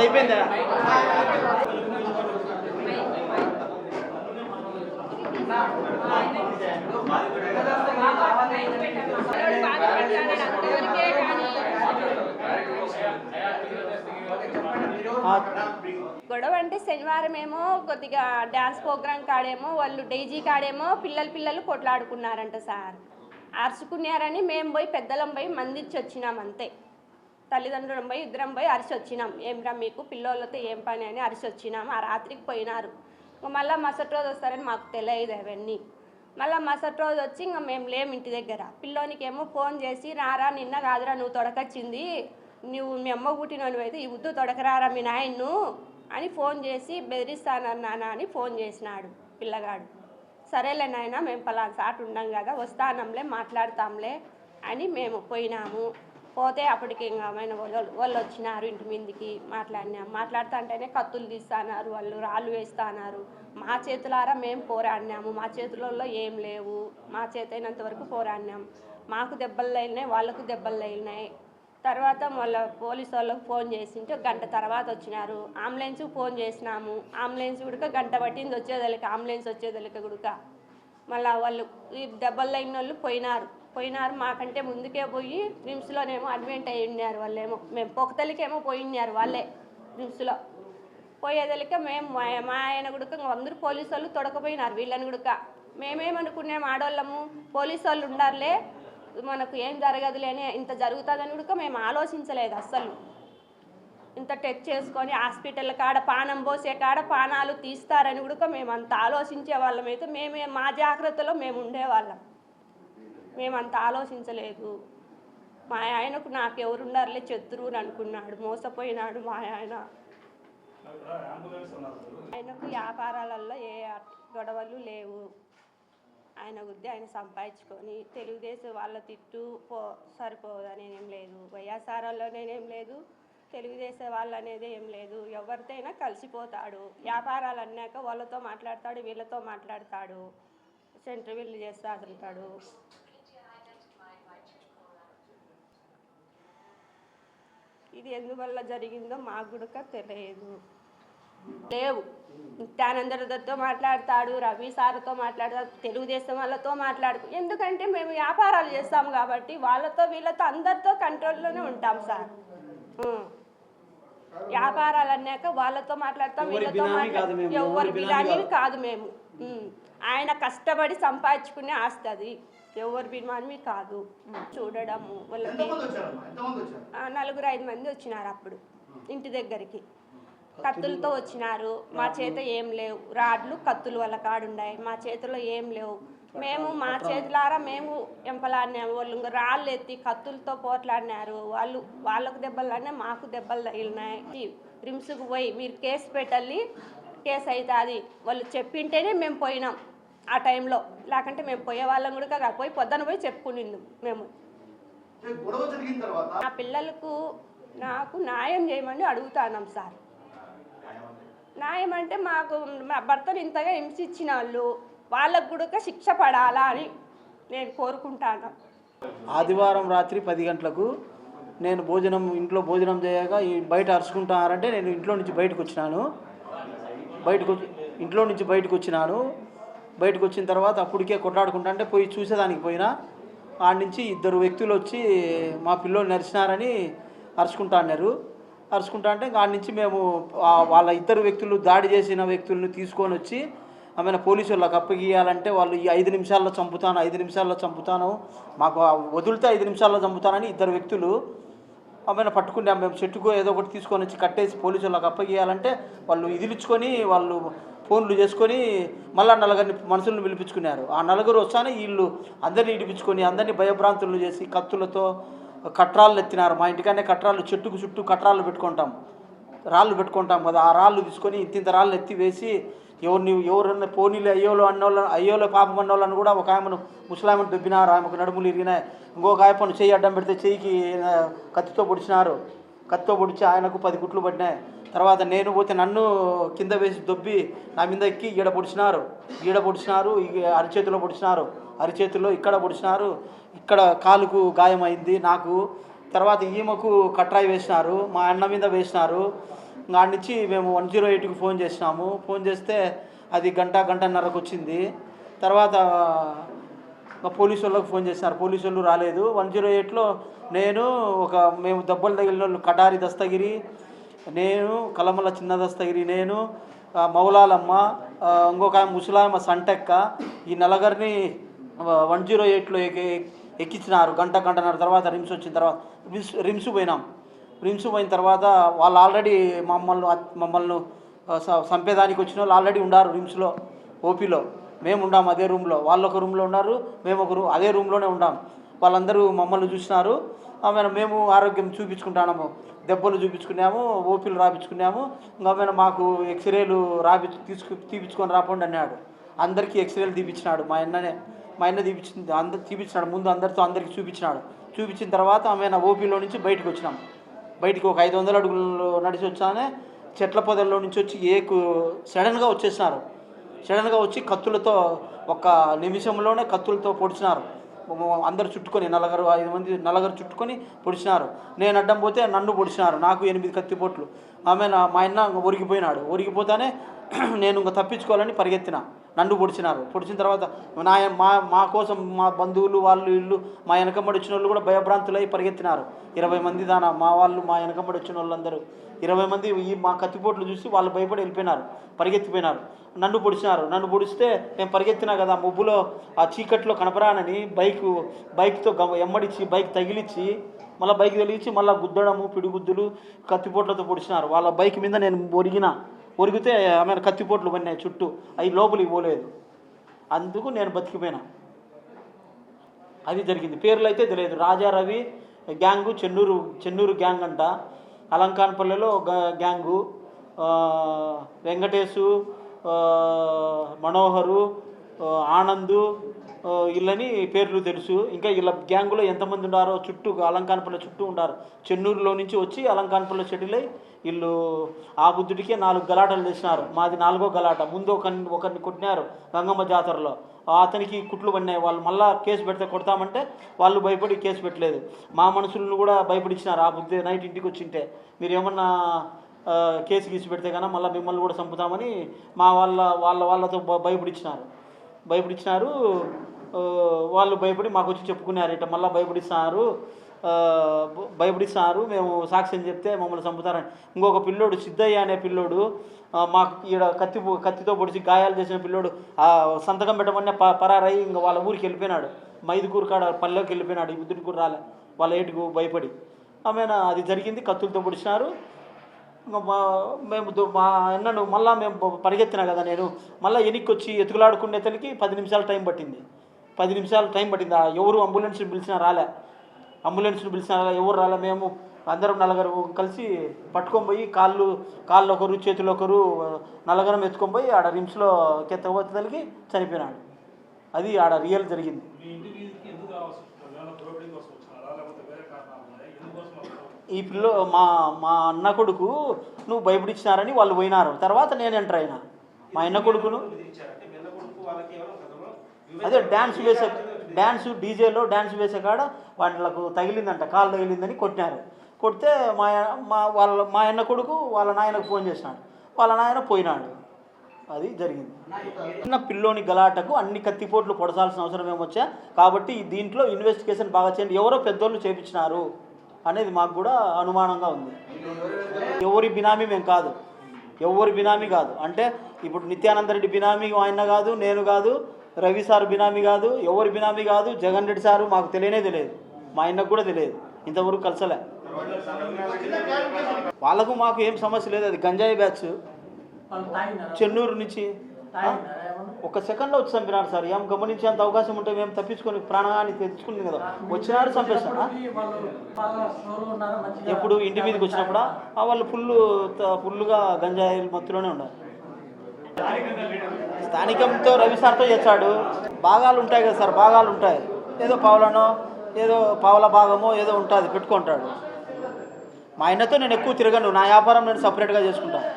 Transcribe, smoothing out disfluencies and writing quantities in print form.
అయిపోయిందా? గొడవ అంటే శనివారం ఏమో కొద్దిగా డ్యాన్స్ ప్రోగ్రామ్ కాడేమో వాళ్ళు డైజీ కాడేమో పిల్లలు కొట్లాడుకున్నారంట సార్. అరుచుకున్నారని మేము పోయి పెద్దలం పోయి మందిచ్చి వచ్చినాం అంతే. తల్లిదండ్రులం పోయి ఇద్దరం పోయి అరిచి వచ్చినాం. ఏమిరా మీకు పిల్లోళ్ళతో ఏం పని అని అరిచి వచ్చినాము. ఆ రాత్రికి పోయినారు. మళ్ళీ మరుసటి రోజు వస్తారని మాకు తెలియదు అవన్నీ. మళ్ళీ మరుసటి రోజు వచ్చి ఇంకా మేము లేము ఇంటి దగ్గర. పిల్లోనికేమో ఫోన్ చేసి రారా నిన్న కాదురా నువ్వు తొడకొచ్చింది, నువ్వు మీ అమ్మ పుట్టినోడు అయితే ఈ ఉద్దు తొడకరారా మీ నాయన్ను అని ఫోన్ చేసి బెదిరిస్తానన్నానా అని ఫోన్ చేసినాడు పిల్లగాడు. సరేలే నాయన మేము పలానా సాటు ఉండం కదా వస్తానంలే మాట్లాడతాంలే అని మేము పోయినాము. పోతే అప్పటికి ఇంకా వాళ్ళు వచ్చినారు ఇంటి మీదకి. మాట్లాడుతూ అంటేనే కత్తులు తీస్తున్నారు, వాళ్ళు రాళ్ళు వేస్తున్నారు. మా చేతులారా మేము పోరాడినాము, మా చేతులలో ఏం లేవు, మా చేతైనంత వరకు పోరాడినాం. మాకు దెబ్బలు తగిలినాయి, వాళ్ళకు దెబ్బలు తగిలినాయి. తర్వాత మళ్ళీ పోలీసు వాళ్ళకు ఫోన్ చేసింటే గంట తర్వాత వచ్చినారు. అంబులెన్స్కి ఫోన్ చేసినాము, అంబులెన్స్ కూడా గంట పట్టింది వచ్చేదలిక, అంబులెన్స్ వచ్చేదలిక కూడా. మళ్ళీ వాళ్ళు ఈ దెబ్బలు తగిన వాళ్ళు పోయినారు మాకంటే ముందుకే పోయి రిమ్స్లోనేమో అడ్మిట్ అయ్యి ఉన్నారు వాళ్ళేమో. మేము పొక్కతలికేమో పోయినారు వాళ్ళే రిమ్స్లో. పోయేదలిక మేము మా ఆయన గుడక అందరూ పోలీసు వాళ్ళు తొడకపోయినారు వీళ్ళని గుడక. మేమేమనుకున్నాము ఆడవాళ్ళము పోలీసు వాళ్ళు ఉండారులే మనకు ఏం జరగదులేని, ఇంత జరుగుతుందని కూడా మేము ఆలోచించలేదు అస్సలు. ఇంత టెస్ట్ చేసుకొని హాస్పిటల్ కాడ పానం పోసే కాడ పానాలు తీస్తారని కూడా మేము అంత ఆలోచించే వాళ్ళం. అయితే మా జాగ్రత్తలో మేము ఉండేవాళ్ళం, మేము అంత ఆలోచించలేదు. మా ఆయనకు నాకు ఎవరుండారులే శత్రువుని అనుకున్నాడు, మోసపోయినాడు మా ఆయన. ఆయనకు వ్యాపారాలలో ఏ గొడవలు లేవు. ఆయన గుద్ది ఆయన సంపాదించుకొని తెలుగుదేశం వాళ్ళ తిట్టు సరిపోదనేం లేదు, వైఎస్ఆర్లోనేం లేదు, తెలుగుదేశం వాళ్ళు అనేది ఏం లేదు. ఎవరితోనైనా కలిసిపోతాడు. వ్యాపారాలు అన్నాక వాళ్ళతో మాట్లాడతాడు, వీళ్ళతో మాట్లాడతాడు, సెంటర్ వీళ్ళు చేస్తూ ఉంటాడు. ఇది ఎందువల్ల జరిగిందో మాకు కూడా తెలియదు. లేవు నిత్యానందతో మాట్లాడతాడు, రవి సార్తో మాట్లాడతాడు, తెలుగుదేశం వాళ్ళతో ఎందుకంటే మేము వ్యాపారాలు చేస్తాము కాబట్టి వాళ్ళతో వీళ్ళతో అందరితో కంట్రోల్లోనే ఉంటాం సార్. వ్యాపారాలు అన్నాక వాళ్ళతో మాట్లాడతాం, వీళ్ళతో మాట్లాడతాం. ఎవరి బినామీ కాదు మేము. ఆయన కష్టపడి సంపాదించుకునే ఆస్తి అది, ఎవరి బినామీ కాదు. చూడడము వాళ్ళకి 4-5 మంది వచ్చినారు అప్పుడు ఇంటి దగ్గరికి. కత్తులతో వచ్చినారు. మా చేత ఏం లేవు, రాడ్లు కత్తులు వాళ్ళ కాడున్నాయి, మా చేతిలో ఏం లేవు. మేము మా చేతులారా మేము ఎంపలాడినాము. వాళ్ళు రాళ్ళు ఎత్తి కత్తులతో పోట్లాడినారు. వాళ్ళకు దెబ్బలు తగిలినాయి, మాకు దెబ్బలు తగిలినాయి. రిమ్స్కి పోయి మీరు కేసు పెట్టాలి, కేసు అవుతుంది వాళ్ళు చెప్పింటేనే మేము పోయినాం ఆ టైంలో. లేకుంటే మేము పోయే వాళ్ళం కూడా పోయి పొద్దున పోయి చెప్పుకునిండు. మేము ఆ పిల్లలకు నాకు న్యాయం చేయమని అడుగుతున్నాం సార్. న్యాయం అంటే మాకు మా భర్తను ఇంతగా హింసించిన వాళ్ళకు కూడా శిక్ష పడాలా అని నేను కోరుకుంటాను. ఆదివారం రాత్రి 10 గంటలకు నేను ఇంట్లో భోజనం చేయగా బయట అరుచుకుంటున్నారంటే నేను ఇంట్లో నుంచి బయటకు వచ్చినాను. బయటకు వచ్చిన తర్వాత అప్పటికే కొట్లాడుకుంటా అంటే పోయి చూసేదానికి పోయినా. ఆడ నుంచి 2 వ్యక్తులు వచ్చి మా పిల్లోని నరిచినారని అరుచుకుంటా అంటే ఆడ నుంచి మేము వాళ్ళ 2 వ్యక్తులు దాడి చేసిన వ్యక్తులను తీసుకొని వచ్చి ఆమెను పోలీసు వాళ్ళకి అప్పగియాలంటే వాళ్ళు ఈ 5 నిమిషాల్లో చంపుతాను మాకు వదిలితే 5 నిమిషాల్లో చంపుతానని 2 వ్యక్తులు ఆమెను పట్టుకుని మేము చెట్టుకు ఏదో ఒకటి తీసుకొని వచ్చి కట్టేసి పోలీసు వాళ్ళకి అప్పగియాలంటే వాళ్ళు ఇదిలించుకొని వాళ్ళు ఫోన్లు చేసుకొని మళ్ళీ 4 మనుషులను పిలిపించుకున్నారు. ఆ 4 వస్తానే వీళ్ళు అందరినీ ఇడిపించుకొని అందరినీ భయభ్రాంతులు చేసి కత్తులతో కట్రాళ్ళు ఎత్తినారు. మా ఇంటికనే కట్రాళ్ళు చెట్టుకు చుట్టూ కట్రాళ్ళు రాళ్ళు పెట్టుకుంటాం కదా, ఆ రాళ్ళు తీసుకొని ఇంత రాళ్ళు ఎత్తి వేసి ఎవరన్నా పోనీలు అయ్యోలో పాపం అన్నోళ్ళని కూడా ఒక ఆమెను ముసలామెను దొబ్బినారు. ఆమెకు నడుములు ఇరిగినాయి. ఇంకొక ఆయపను చెయ్యి అడ్డం పెడితే చెయ్యికి కత్తితో పొడిచి ఆయనకు 10 గుట్లు పడినాయి. తర్వాత నేను పోతే నన్ను కింద వేసి దొబ్బి నా మీద ఎక్కి ఈడ పొడిచినారు, అరిచేతిలో పొడిచినారు, అరిచేతిలో ఇక్కడ పొడిచినారు, ఇక్కడ కాలుకు గాయమైంది నాకు. తర్వాత ఈమెకు కట్రాయి వేసినారు, మా అన్న మీద వేసినారు. దాని నుంచి మేము 108కి ఫోన్ చేసినాము. ఫోన్ చేస్తే అది గంటన్నరకు వచ్చింది. తర్వాత పోలీసు వాళ్ళకి ఫోన్ చేసినారు, పోలీసు వాళ్ళు రాలేదు. 108లో మేము దెబ్బలు తగిలిన వాళ్ళు కటారి దస్తగిరి, నేను కలమల చిన్న దస్తగిరి, నేను మౌలాలమ్మ, ఇంకొక ముసలాయమ్మ సంటెక్క, ఈ నలుగురిని 108లో ఎక్కించినారు. గంటన్నర తర్వాత రిమ్స్ వచ్చిన తర్వాత రిమ్స్ పోయినాం. రిమ్స్ పోయిన తర్వాత వాళ్ళు ఆల్రెడీ మమ్మల్ని చంపేదానికి వచ్చిన వాళ్ళు ఆల్రెడీ ఉన్నారు రిమ్స్లో, ఓపీలో. మేము ఉండాం అదే రూమ్లో, వాళ్ళు ఒక రూమ్లో ఉన్నారు, మేము అదే రూమ్లోనే ఉన్నాం. వాళ్ళందరూ మమ్మల్ని చూసినారు. మేము ఆరోగ్యం చూపించుకుంటాము, దెబ్బలు చూపించుకున్నాము, ఓపీలు రాపించుకున్నాము. ఇంకా మాకు ఎక్స్రేలు తీపించుకొని రాకుండా అన్నాడు. అందరికీ ఎక్స్రేలు తీపించినాడు. మా అన్న తీపించినాడు ముందు అందరికీ చూపించిన తర్వాత ఓపీలో నుంచి బయటకు వచ్చినాం. బయటికి ఒక 500 అడుగులు నడిచి వచ్చానే చెట్ల పొదల్లో నుంచి వచ్చి సడన్గా వచ్చేసినారు. సడన్గా వచ్చి కత్తులతో ఒక నిమిషంలోనే కత్తులతో పొడిచినారు. అందరు చుట్టుకొని 4-5 మంది చుట్టుకొని పొడిచినారు. నేను అడ్డం పోతే నన్ను పొడిచినారు. నాకు 8 కత్తిపోట్లు. మా అన్న ఒరిగిపోతానే నేను ఇంకా తప్పించుకోవాలని పరిగెత్తిన. నన్ను పొడిచినారు. పొడిచిన తర్వాత మా కోసం మా బంధువులు వాళ్ళు ఇల్లు మా వెనకమ్మడి వచ్చిన వాళ్ళు కూడా భయభ్రాంతులై పరిగెత్తినారు. 20 మంది దానా మా వెనకమ్మడి వచ్చిన వాళ్ళందరూ 20 మంది మా కత్తిపోట్లు చూసి వాళ్ళు భయపడి వెళ్ళిపోయినారు, పరిగెత్తిపోయినారు. నన్ను పొడిస్తే నేను పరిగెత్తినా కదా, ముబ్బులో ఆ చీకట్లో కనపరానని బైక్తో ఎమ్మడిచ్చి బైక్ తగిలిచ్చి మళ్ళీ బైక్ తగిలిచ్చి మళ్ళీ గుద్దడము, పిడిగుద్దులు, కత్తిపోట్లతో పొడిచినారు. వాళ్ళ బైక్ మీద నేను ఒరిగితే కత్తిపోట్లు పడినాయి చుట్టూ, అవి లోపలికి పోలేదు. అందుకు నేను బతికిపోయినా. అది జరిగింది. పేర్లు అయితే తెలియదు. రాజారవి గ్యాంగు, చెన్నూరు గ్యాంగ్ అంట, అలంకాన్పల్లెలో గ్యాంగు, వెంకటేశు, మనోహరు, ఆనందు, వీళ్ళని పేర్లు తెలుసు. ఇంకా వీళ్ళ గ్యాంగులో ఎంతమంది ఉన్నారో చుట్టూ అలంకాన్పల్లె చుట్టూ ఉన్నారు. చెన్నూరులో నుంచి వచ్చి అలంకాన్పల్లె సెటిల్ అయ్యి వీళ్ళు ఆ బుద్ధుడికే 4 గలాటలు చేసినారు. మాది 4వ గలాట. ముందు ఒకరిని కొట్టినారు గంగమ్మ జాతరలో, అతనికి కుట్లు పడినాయి. వాళ్ళు మళ్ళీ కేసు పెడితే కొడతామంటే వాళ్ళు భయపడి కేసు పెట్టలేదు. మా మనుషులను కూడా భయపడిచ్చినారు. ఆ బుద్ధి నైట్ ఇంటికి వచ్చింటే మీరు ఏమన్నా కేసు గీసి పెడితే కన్నా మళ్ళీ మిమ్మల్ని కూడా చంపుతామని మా వాళ్ళతో భయపడిచ్చినారు. వాళ్ళు భయపడి మాకు వచ్చి చెప్పుకున్నారు, ఇట్లా మళ్ళీ భయపడిస్తున్నారు, మేము సాక్ష్యం చెప్తే మమ్మల్ని చంపుతారని. ఇంకొక పిల్లోడు సిద్ధయ్య అనే పిల్లోడు మాకు ఈడ కత్తితో పొడిచి గాయాలు చేసిన పిల్లోడు సంతకం పెట్టమని పరారై ఇంకా వాళ్ళ ఊరికి వెళ్ళిపోయినాడు. మైదుకూరు కాడ పల్లెకి వెళ్ళిపోయినాడు. ఈ బుద్ధుడి కూడా రాలే, వాళ్ళ ఏటుకు భయపడి. అది జరిగింది. కత్తులతో పొడిచినారు. మా అన్నను మళ్ళీ మేము పరిగెత్తినా కదా, నేను మళ్ళీ వెనక్కి వచ్చి ఎతుకులాడుకునే తల్లికి 10 నిమిషాలు టైం పట్టింది. ఎవరు అంబులెన్స్ని పిలిచినా రాలే. ఎవరు రాలే. మేము అందరం 4 కలిసి పట్టుకొని పోయి కాళ్ళు ఒకరు చేతులు ఒకరు 4 ఎత్తుకొని పోయి ఆడ రిమ్స్లో కెత్తకపోతే తల్లికి చనిపోయినాడు. అది ఆడ రియల్ జరిగింది. ఈ మా అన్న కొడుకు నువ్వు భయపడిచ్చినారని వాళ్ళు పోయినారు. తర్వాత నేను ఎంటర్ అయినా. మా అన్న కొడుకును అదే డీజేలో డ్యాన్స్ వేసే కాడ వాళ్ళకు తగిలిందంట, కాలు తగిలిందని కొట్టినారు. కొడితే మా అన్న కొడుకు వాళ్ళ నాయనకు ఫోన్ చేసినాడు. వాళ్ళ నాయన పోయినాడు. అది జరిగింది. చిన్న పిల్లోని గలాటకు అన్ని కత్తిపోట్లు పొడసాల్సిన అవసరం ఏమొచ్చా కాబట్టి దీంట్లో ఇన్వెస్టిగేషన్ బాగా చేయండి. ఎవరో పెద్దోళ్ళు చేపించినారు అనేది మాకు కూడా అనుమానంగా ఉంది. ఎవరి బినామీ మేము కాదు, ఎవరి బినామీ కాదు. అంటే ఇప్పుడు నిత్యానంద రెడ్డి బినామీ ఆయన కాదు, నేను కాదు, రవి సార్ బినామీ కాదు, ఎవరి బినామీ కాదు. జగన్ రెడ్డి సారు మాకు తెలియదు, మా ఆయనకు కూడా తెలియదు, ఇంతవరకు కలిసలే. వాళ్ళకు మాకు ఏం సమస్య లేదు. అది గంజాయి బ్యాచ్ చెన్నూరు నుంచి ఒక సెకండ్లో వచ్చి చంపినారు సార్. ఏం గమనించేంత అవకాశం ఉంటే మేము తప్పించుకొని ప్రాణాన్ని తెచ్చుకుంది కదా, వచ్చినారు చంపేస్తారా. ఎప్పుడు ఇంటి మీదకి వచ్చినప్పుడు వాళ్ళు ఫుల్లుగా గంజాయి మత్తులోనే ఉన్నారు. స్థానికంతో రవి సార్తో చేస్తాడు. భాగాలు ఉంటాయి కదా సార్, భాగాలు ఉంటాయి. ఏదో పావులనో ఏదో పావుల భాగమో ఏదో ఉంటుంది, పెట్టుకుంటాడు. మా ఆయనతో నేను ఎక్కువ తిరగను, నా వ్యాపారం నేను సపరేట్గా చేసుకుంటాను.